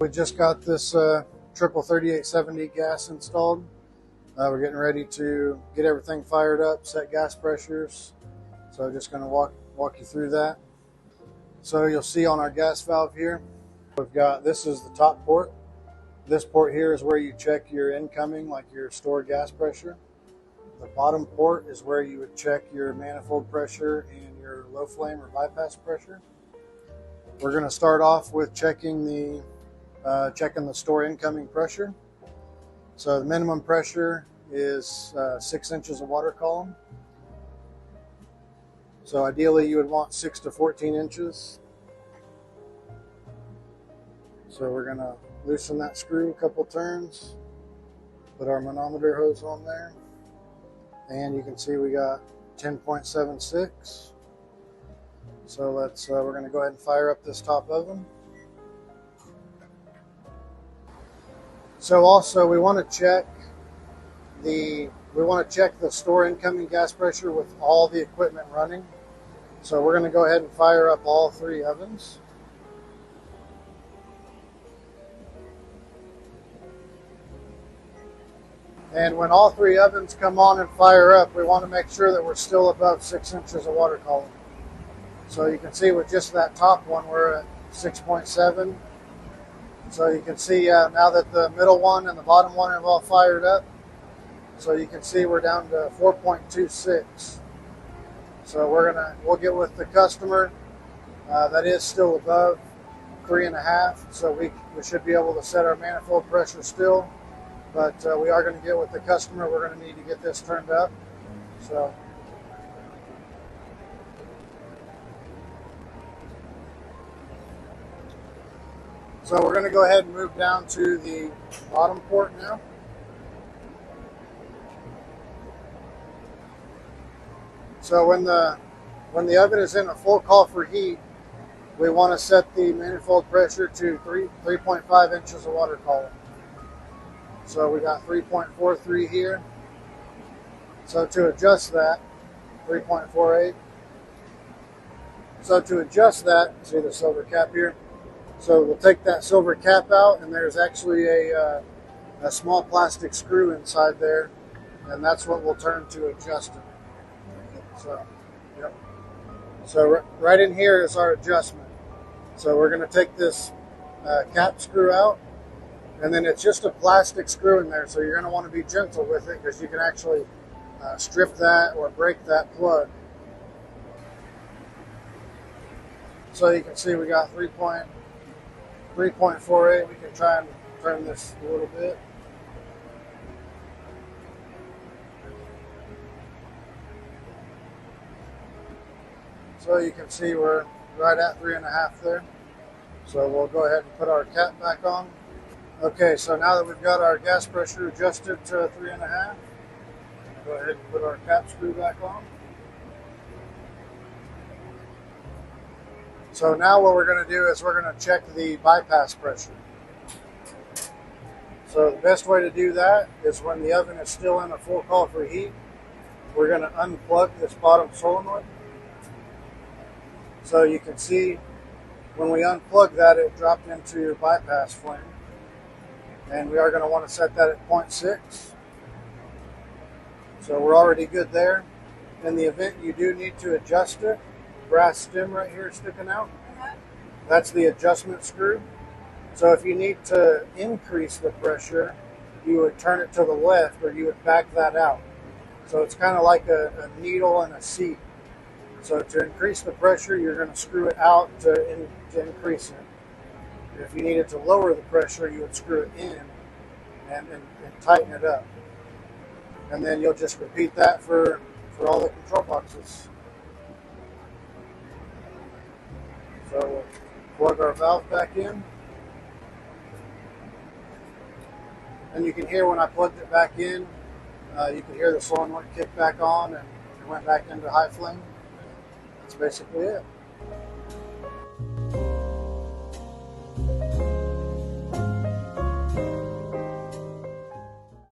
We just got this triple 3870 gas installed. We're getting ready to get everything fired up, set gas pressures. So I'm just going to walk you through that. So you'll see on our gas valve here, we've got, this is the top port. This port here is where you check your incoming, like your stored gas pressure. The bottom port is where you would check your manifold pressure and your low flame or bypass pressure. We're going to start off with checking the store incoming pressure. So the minimum pressure is 6 inches of water column. So ideally you would want 6 to 14 inches. So we're going to loosen that screw a couple turns, put our manometer hose on there, and you can see we got 10.76. So we're going to go ahead and fire up this top oven. So also we want to check the store incoming gas pressure with all the equipment running. So we're going to go ahead and fire up all 3 ovens. And when all 3 ovens come on and fire up, we want to make sure that we're still above 6 inches of water column. So you can see with just that top one, we're at 6.7. So you can see now that the middle one and the bottom one have all fired up. So you can see we're down to 4.26. So we'll get with the customer. That is still above 3.5. So we should be able to set our manifold pressure still. But we are going to get with the customer. We're going to need to get this turned up. So we're going to go ahead and move down to the bottom port now. So when the oven is in a full call for heat, we want to set the manifold pressure to 3.5 inches of water column. So we got 3.43 here. So to adjust that, 3.48. So to adjust that, see the silver cap here? So we'll take that silver cap out, and there's actually a small plastic screw inside there, and that's what we'll turn to adjust it. So, yep. So right in here is our adjustment. So we're going to take this cap screw out, and then it's just a plastic screw in there, so you're going to want to be gentle with it because you can actually strip that or break that plug. So you can see we got 3.48. We can try and turn this a little bit. So you can see we're right at 3.5 there. So we'll go ahead and put our cap back on. Okay, so now that we've got our gas pressure adjusted to 3.5, go ahead and put our cap screw back on. So now what we're going to do is we're going to check the bypass pressure. So the best way to do that is when the oven is still in a full call for heat, we're going to unplug this bottom solenoid. So you can see when we unplug that, it dropped into bypass flame. And we are going to want to set that at 0.6. So we're already good there. In the event you do need to adjust it, brass stem right here sticking out. That's the adjustment screw. So if you need to increase the pressure, you would turn it to the left or you would back that out. So it's kind of like a needle and a seat. So to increase the pressure, you're going to screw it out to increase it. If you needed to lower the pressure, you would screw it in and tighten it up. And then you'll just repeat that for all the control boxes. So we'll plug our valve back in. And you can hear when I plugged it back in, you can hear the solenoid kick back on and it went back into high flame. That's basically it.